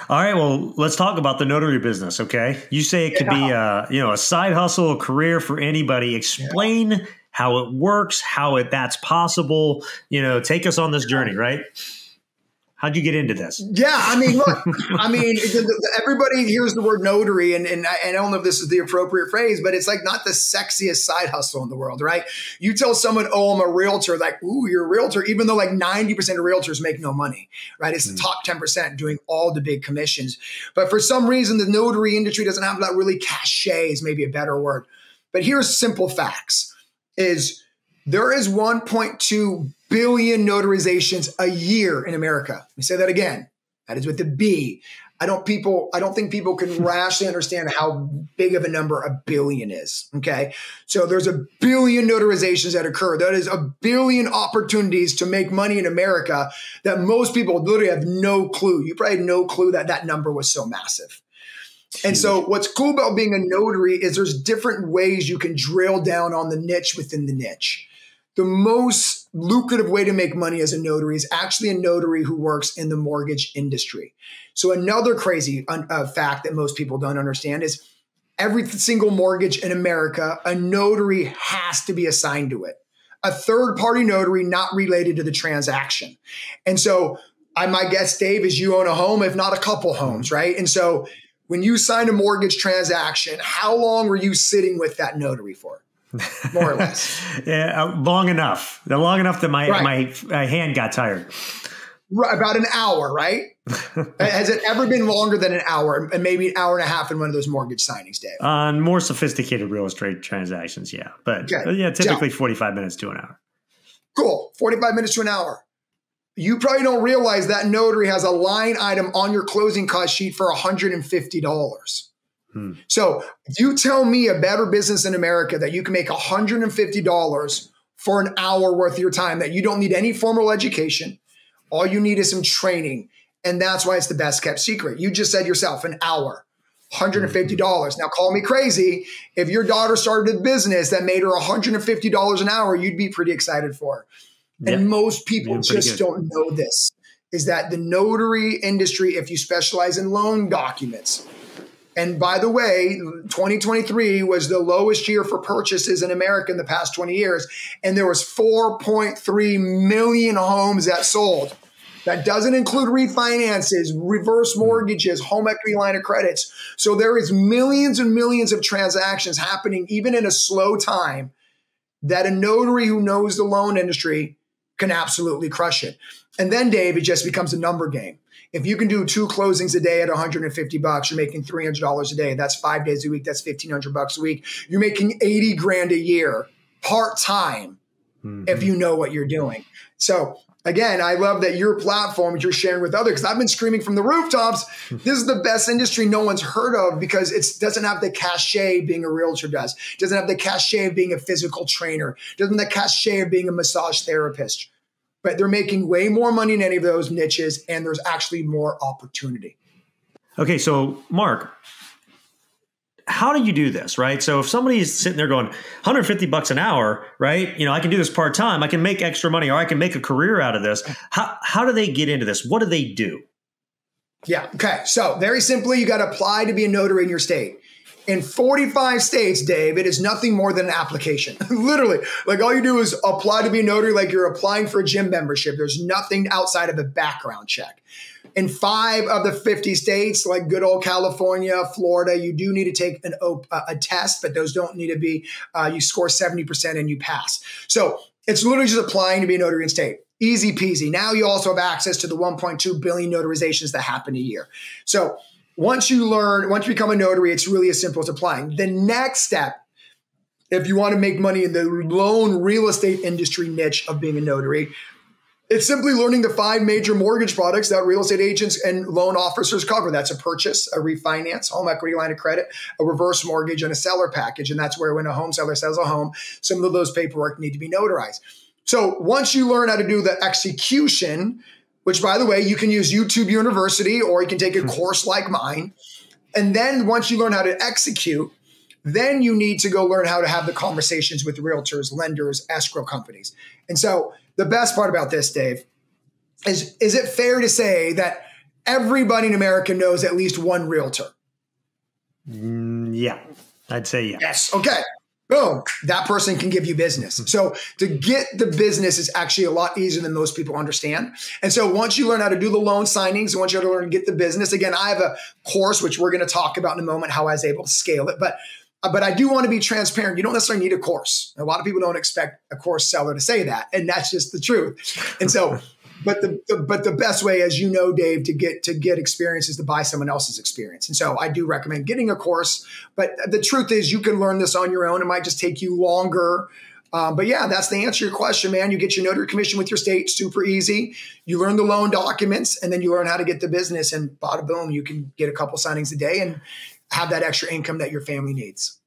All right, well, let's talk about the notary business, okay? You say it could be a side hustle, a career for anybody. Explain how it works, that's possible. Take us on this journey, right? How'd you get into this? Yeah, I mean, look, everybody hears the word notary, and I don't know if this is the appropriate phrase, but it's like not the sexiest side hustle in the world, right? You tell someone, oh, I'm a realtor, like, ooh, you're a realtor, even though like 90% of realtors make no money, right? It's the top 10% doing all the big commissions. But for some reason, the notary industry doesn't have that really cachet is maybe a better word. But here's simple facts, is there is 1.2 billion notarizations a year in America. Let me say that again. That is with the B. I don't think people can rationally understand how big of a number a billion is. Okay. So there's a billion notarizations that occur. That is a billion opportunities to make money in America that most people literally have no clue. You probably had no clue that that number was so massive. And so what's cool about being a notary is there's different ways you can drill down on the niche within the niche. The most lucrative way to make money as a notary is actually a notary who works in the mortgage industry. So another crazy fact that most people don't understand is every single mortgage in America, a notary has to be assigned to it. A third-party notary not related to the transaction. And so my guess, Dave, is you own a home, if not a couple homes, right? And so when you sign a mortgage transaction, how long were you sitting with that notary for? More or less. Long enough that my hand got tired. Right, about an hour, right? Has it ever been longer than an hour, and maybe an hour and a half in one of those mortgage signings, Dave? On more sophisticated real estate transactions, yeah. But typically 45 minutes to an hour. Cool. 45 minutes to an hour. You probably don't realize that notary has a line item on your closing cost sheet for $150. So if you tell me a better business in America that you can make $150 for an hour worth of your time, that you don't need any formal education, all you need is some training. And that's why it's the best kept secret. You just said yourself, an hour, $150. Now call me crazy. If your daughter started a business that made her $150 an hour, you'd be pretty excited for her. Yep. And most people just don't know this, is that the notary industry, if you specialize in loan documents, and by the way, 2023 was the lowest year for purchases in America in the past 20 years. And there was 4.3 million homes that sold. That doesn't include refinances, reverse mortgages, home equity line of credits. So there is millions and millions of transactions happening, even in a slow time, that a notary who knows the loan industry can absolutely crush it. And then, Dave, it just becomes a number game. If you can do 2 closings a day at $150, you're making $300 a day. That's 5 days a week. That's $1,500 a week. You're making 80 grand a year part-time if you know what you're doing. So again, I love that your platform you're sharing with others, because I've been screaming from the rooftops, this is the best industry no one's heard of, because it doesn't have the cachet being a realtor does. It doesn't have the cachet of being a physical trainer. It doesn't have the cachet of being a massage therapist. But they're making way more money in any of those niches, and there's actually more opportunity. Okay, so Mark, how do you do this, right? So if somebody is sitting there going, $150 an hour, right? I can do this part-time. I can make extra money, or I can make a career out of this. How do they get into this? What do they do? Yeah, okay. So very simply, you got to apply to be a notary in your state. In 45 states, Dave, it is nothing more than an application. Literally, like all you do is apply to be a notary like you're applying for a gym membership. There's nothing outside of a background check. In 5 of the 50 states, like good old California, Florida, you do need to take a test, but those don't need to be, you score 70% and you pass. So it's literally just applying to be a notary in state. Easy peasy. Now you also have access to the 1.2 billion notarizations that happen a year. So once you become a notary, it's really as simple as applying. The next step, if you want to make money in the loan real estate industry niche of being a notary, it's simply learning the 5 major mortgage products that real estate agents and loan officers cover. That's a purchase, a refinance, home equity line of credit, a reverse mortgage, and a seller package. And that's where when a home seller sells a home, some of those paperwork need to be notarized. So once you learn how to do the execution, which, by the way, you can use YouTube University, or you can take a course like mine. And then once you learn how to execute, then you need to go learn how to have the conversations with realtors, lenders, escrow companies. And so the best part about this, Dave, is it fair to say that everybody in America knows at least one realtor. Yeah, I'd say yeah. Yes. Okay. Boom. That person can give you business. So to get the business is actually a lot easier than most people understand. And so once you learn how to do the loan signings, and once you have to learn to get the business, again, I have a course, which we're going to talk about in a moment, how I was able to scale it. But I do want to be transparent. You don't necessarily need a course. A lot of people don't expect a course seller to say that. And that's just the truth. And so, but the best way, as you know, Dave, to get experience is to buy someone else's experience. And so I do recommend getting a course. But the truth is you can learn this on your own. It might just take you longer. But yeah, that's the answer to your question, man. You get your notary commission with your state, super easy. You learn the loan documents, and then you learn how to get the business, and bada boom, you can get a couple signings a day and have that extra income that your family needs.